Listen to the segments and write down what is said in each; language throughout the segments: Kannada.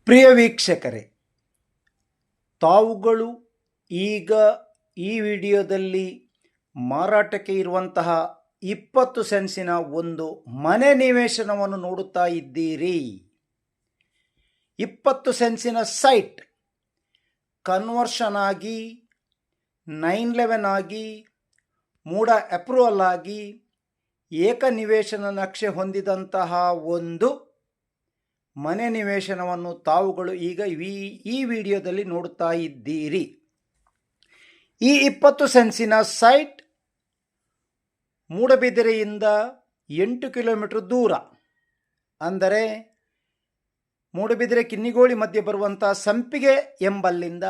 ಪ್ರಿಯ ವೀಕ್ಷಕರೇ, ತಾವುಗಳು ಈಗ ಈ ವಿಡಿಯೋದಲ್ಲಿ ಮಾರಾಟಕ್ಕೆ ಇರುವಂತಹ 20 ಸೆನ್ಸಿನ ಒಂದು ಮನೆ ನಿವೇಶನವನ್ನು ನೋಡುತ್ತಾ ಇದ್ದೀರಿ. 20 ಸೆನ್ಸಿನ ಸೈಟ್ ಕನ್ವರ್ಷನ್ ಆಗಿ 911 ಆಗಿ ಮೂಡ ಅಪ್ರೂವಲ್ ಆಗಿ ಏಕ ನಿವೇಶನ ನಕ್ಷೆ ಹೊಂದಿದಂತಹ ಒಂದು ಮನೆ ನಿವೇಶನವನ್ನು ತಾವುಗಳು ಈಗ ಈ ವಿಡಿಯೋದಲ್ಲಿ ನೋಡುತ್ತಾ ಇದ್ದೀರಿ. ಈ 20 ಸೆನ್ಸಿನ ಸೈಟ್ ಮೂಡಬಿದಿರೆಯಿಂದ 8 ಕಿಲೋಮೀಟರ್ ದೂರ, ಅಂದರೆ ಮೂಡಬಿದಿರೆ ಕಿನ್ನಿಗೋಳಿ ಮಧ್ಯೆ ಬರುವಂಥ ಸಂಪಿಗೆ ಎಂಬಲ್ಲಿಂದ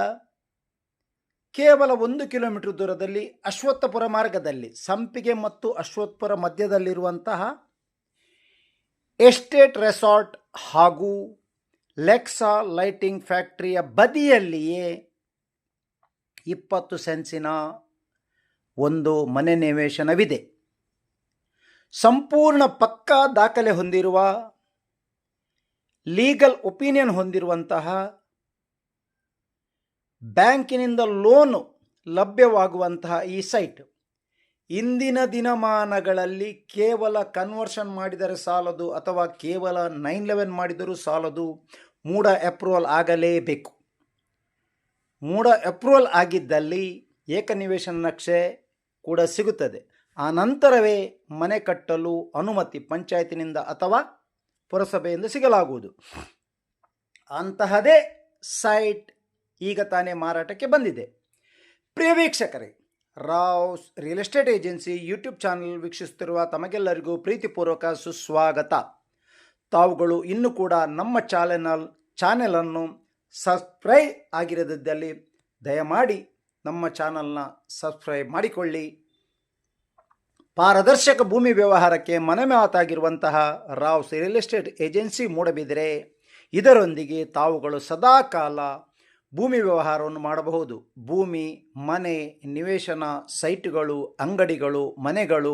ಕೇವಲ 1 ಕಿಲೋಮೀಟರ್ ದೂರದಲ್ಲಿ ಅಶ್ವತ್ಥಪುರ ಮಾರ್ಗದಲ್ಲಿ ಸಂಪಿಗೆ ಮತ್ತು ಅಶ್ವತ್ಥಪುರ ಮಧ್ಯದಲ್ಲಿರುವಂತಹ ಎಸ್ಟೇಟ್ ರೆಸಾರ್ಟ್ ಹಾಗೂ ಲೆಕ್ಸಾ ಲೈಟಿಂಗ್ ಫ್ಯಾಕ್ಟರಿಯ ಬದಿಯಲ್ಲಿಯೇ 20 ಸೆನ್ಸಿನ ಒಂದು ಮನೆ ನಿವೇಶನವಿದೆ. ಸಂಪೂರ್ಣ ಪಕ್ಕಾ ದಾಖಲೆ ಹೊಂದಿರುವ, ಲೀಗಲ್ ಒಪಿನಿಯನ್ ಹೊಂದಿರುವಂತಹ, ಬ್ಯಾಂಕಿನಿಂದ ಲೋನು ಲಭ್ಯವಾಗುವಂತಹ ಈ ಸೈಟ್ ಇಂದಿನ ದಿನಮಾನಗಳಲ್ಲಿ ಕೇವಲ ಕನ್ವರ್ಷನ್ ಮಾಡಿದರೆ ಸಾಲದು, ಅಥವಾ ಕೇವಲ 911 ಮಾಡಿದರೂ ಸಾಲದು, ಮೂಡ ಅಪ್ರೂವಲ್ ಆಗಲೇಬೇಕು. ಮೂಡ ಅಪ್ರೂವಲ್ ಆಗಿದ್ದಲ್ಲಿ ಏಕನಿವೇಶನ ನಕ್ಷೆ ಕೂಡ ಸಿಗುತ್ತದೆ. ಆ ನಂತರವೇ ಮನೆ ಕಟ್ಟಲು ಅನುಮತಿ ಪಂಚಾಯತಿನಿಂದ ಅಥವಾ ಪುರಸಭೆಯಿಂದ ಸಿಗಲಾಗುವುದು. ಅಂತಹದೇ ಸೈಟ್ ಈಗ ತಾನೇ ಮಾರಾಟಕ್ಕೆ ಬಂದಿದೆ. ಪ್ರಿಯ ವೀಕ್ಷಕರೇ, Raos real estate agency YouTube channel ವೀಕ್ಷಿಸುತ್ತಿರುವ ತಮಗೆಲ್ಲರಿಗೂ ಪ್ರೀತಿಪೂರ್ವಕ ಸುಸ್ವಾಗತ. ತಾವುಗಳು ಇನ್ನೂ ಕೂಡ ನಮ್ಮ ಚಾನೆಲನ್ನು ಸಬ್ಸ್ಕ್ರೈಬ್ ಆಗಿರದಿದ್ದಲ್ಲಿ ದಯಮಾಡಿ ನಮ್ಮ ಚಾನಲ್ನ ಸಬ್ಸ್ಕ್ರೈಬ್ ಮಾಡಿಕೊಳ್ಳಿ. ಪಾರದರ್ಶಕ ಭೂಮಿ ವ್ಯವಹಾರಕ್ಕೆ ಮನೆಮಾತಾಗಿರುವಂತಹ Raos real estate agency Moodbidri, ಇದರೊಂದಿಗೆ ತಾವುಗಳು ಸದಾಕಾಲ ಭೂಮಿ ವ್ಯವಹಾರವನ್ನು ಮಾಡಬಹುದು. ಭೂಮಿ, ಮನೆ, ನಿವೇಶನ, ಸೈಟುಗಳು, ಅಂಗಡಿಗಳು, ಮನೆಗಳು,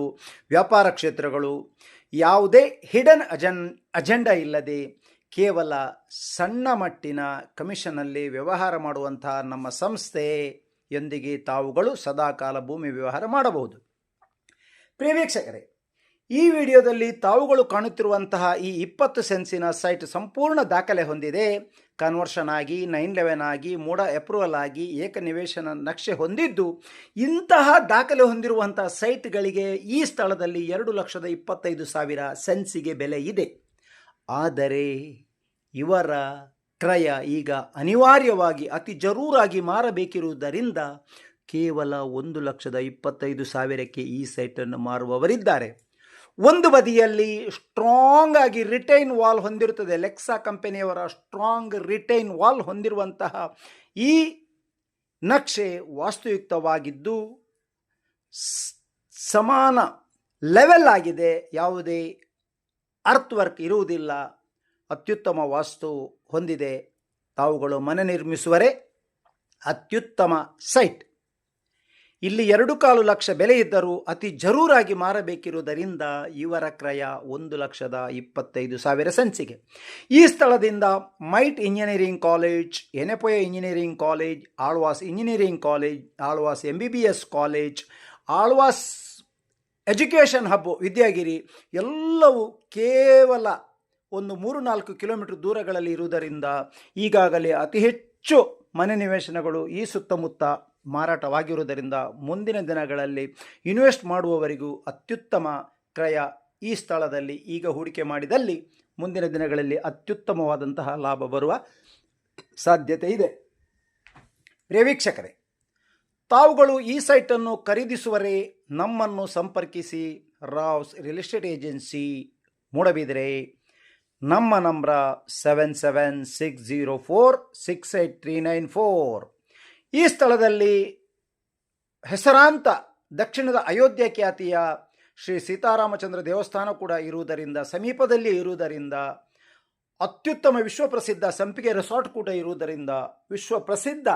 ವ್ಯಾಪಾರ ಕ್ಷೇತ್ರಗಳು, ಯಾವುದೇ ಹಿಡನ್ ಅಜೆಂಡಾ ಇಲ್ಲದೆ ಕೇವಲ ಸಣ್ಣ ಮಟ್ಟಿನ ಕಮಿಷನ್ನಲ್ಲಿ ವ್ಯವಹಾರ ಮಾಡುವಂತಹ ನಮ್ಮ ಸಂಸ್ಥೆಯೊಂದಿಗೆ ತಾವುಗಳು ಸದಾಕಾಲ ಭೂಮಿ ವ್ಯವಹಾರ ಮಾಡಬಹುದು. ಪ್ರಿಯ ವೀಕ್ಷಕರೇ, ಈ ವಿಡಿಯೋದಲ್ಲಿ ತಾವುಗಳು ಕಾಣುತ್ತಿರುವಂತಹ ಈ 20 ಸೆನ್ಸಿನ ಸೈಟ್ ಸಂಪೂರ್ಣ ದಾಖಲೆ ಹೊಂದಿದೆ. ಕನ್ವರ್ಷನ್ ಆಗಿ 911 ಆಗಿ ಮೂಡ ಅಪ್ರೂವಲ್ ಆಗಿ ಏಕ ನಿವೇಶನ ನಕ್ಷೆ ಹೊಂದಿದ್ದು, ಇಂತಹ ದಾಖಲೆ ಹೊಂದಿರುವಂತಹ ಸೈಟ್ಗಳಿಗೆ ಈ ಸ್ಥಳದಲ್ಲಿ 2,25,000 ಸೆನ್ಸಿಗೆ ಬೆಲೆ ಇದೆ. ಆದರೆ ಇವರ ಕ್ರಯ ಈಗ ಅನಿವಾರ್ಯವಾಗಿ ಅತಿ ಜರೂರಾಗಿ ಮಾರಬೇಕಿರುವುದರಿಂದ ಕೇವಲ 1,25,000ಕ್ಕೆ ಈ ಸೈಟನ್ನು ಮಾರುವವರಿದ್ದಾರೆ. ಒಂದು ಬದಿಯಲ್ಲಿ ಸ್ಟ್ರಾಂಗ್ ಆಗಿ ರಿಟೈನ್ ವಾಲ್ ಹೊಂದಿರುತ್ತದೆ. ಲೆಕ್ಸಾ ಕಂಪನಿಯವರ ಸ್ಟ್ರಾಂಗ್ ರಿಟೈನ್ ವಾಲ್ ಹೊಂದಿರುವಂತಹ ಈ ನಕ್ಷೆ ವಾಸ್ತುಯುಕ್ತವಾಗಿದ್ದು ಸಮಾನ ಲೆವೆಲ್ ಆಗಿದೆ. ಯಾವುದೇ ಅರ್ತ್ ವರ್ಕ್ ಇರುವುದಿಲ್ಲ. ಅತ್ಯುತ್ತಮ ವಾಸ್ತು ಹೊಂದಿದೆ. ತಾವುಗಳು ಮನೆ ನಿರ್ಮಿಸುವರೆ ಅತ್ಯುತ್ತಮ ಸೈಟ್. ಇಲ್ಲಿ 2.25 ಲಕ್ಷ ಬೆಲೆ ಇದ್ದರೂ ಅತಿ ಜರೂರಾಗಿ ಮಾರಬೇಕಿರುವುದರಿಂದ ಇವರ ಕ್ರಯ 1,25,000 ಸೆನ್ಸಿಗೆ. ಈ ಸ್ಥಳದಿಂದ MITE engineering college, Yenepoya engineering college, Alva's engineering college, Alva's MBBS college, Alva's education hub Vidyagiri ಎಲ್ಲವೂ ಕೇವಲ ಒಂದು 3-4 ಕಿಲೋಮೀಟರ್ ದೂರಗಳಲ್ಲಿ ಇರುವುದರಿಂದ ಈಗಾಗಲೇ ಅತಿ ಹೆಚ್ಚು ಮನೆ ನಿವೇಶನಗಳು ಈ ಸುತ್ತಮುತ್ತ ಮಾರಾಟವಾಗಿರುವುದರಿಂದ ಮುಂದಿನ ದಿನಗಳಲ್ಲಿ ಇನ್ವೆಸ್ಟ್ ಮಾಡುವವರಿಗೂ ಅತ್ಯುತ್ತಮ ಕ್ರಯ ಈ ಸ್ಥಳದಲ್ಲಿ ಈಗ ಹೂಡಿಕೆ ಮಾಡಿದಲ್ಲಿ ಮುಂದಿನ ದಿನಗಳಲ್ಲಿ ಅತ್ಯುತ್ತಮವಾದಂತಹ ಲಾಭ ಬರುವ ಸಾಧ್ಯತೆ ಇದೆ. ಪ್ರಿಯ ವೀಕ್ಷಕರೇ, ತಾವುಗಳು ಈ ಸೈಟನ್ನು ಖರೀದಿಸುವರೆ ನಮ್ಮನ್ನು ಸಂಪರ್ಕಿಸಿ. Rao's real estate agency Moodbidri. ನಮ್ಮ ನಂಬರ 7760468394. ಈ ಸ್ಥಳದಲ್ಲಿ ಹೆಸರಾಂತ ದಕ್ಷಿಣದ ಅಯೋಧ್ಯೆ ಖ್ಯಾತಿಯ ಶ್ರೀ ಸೀತಾರಾಮಚಂದ್ರ ದೇವಸ್ಥಾನ ಕೂಡ ಇರುವುದರಿಂದ, ಸಮೀಪದಲ್ಲಿ ಇರುವುದರಿಂದ, ಅತ್ಯುತ್ತಮ ವಿಶ್ವಪ್ರಸಿದ್ಧ ಸಂಪಿಗೆ ರೆಸಾರ್ಟ್ ಕೂಡ ಇರುವುದರಿಂದ, ವಿಶ್ವಪ್ರಸಿದ್ಧ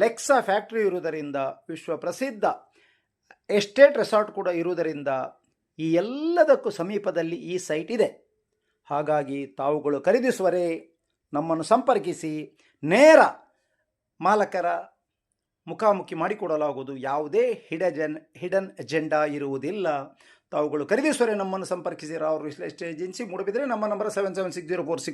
ಲೆಕ್ಸಾ ಫ್ಯಾಕ್ಟರಿ ಇರುವುದರಿಂದ, ವಿಶ್ವಪ್ರಸಿದ್ಧ ಎಸ್ಟೇಟ್ ರೆಸಾರ್ಟ್ ಕೂಡ ಇರುವುದರಿಂದ ಈ ಎಲ್ಲದಕ್ಕೂ ಸಮೀಪದಲ್ಲಿ ಈ ಸೈಟ್ ಇದೆ. ಹಾಗಾಗಿ ತಾವುಗಳು ಖರೀದಿಸುವರೆ ನಮ್ಮನ್ನು ಸಂಪರ್ಕಿಸಿ. ನೇರ ಮಾಲಕರ ಮುಖಾಮುಖಿ ಮಾಡಿಕೊಡಲಾಗುವುದು. ಯಾವುದೇ ಹಿಡನ್ ಎಜೆಂಡಾ ಇರುವುದಿಲ್ಲ. ತಾವುಗಳು ಖರೀದಿಸುವರೆ ನಮ್ಮನ್ನು ಸಂಪರ್ಕಿಸಿ. Rao real estate agency, Moodbidri. ನಮ್ಮ ನಂಬರ್ 776046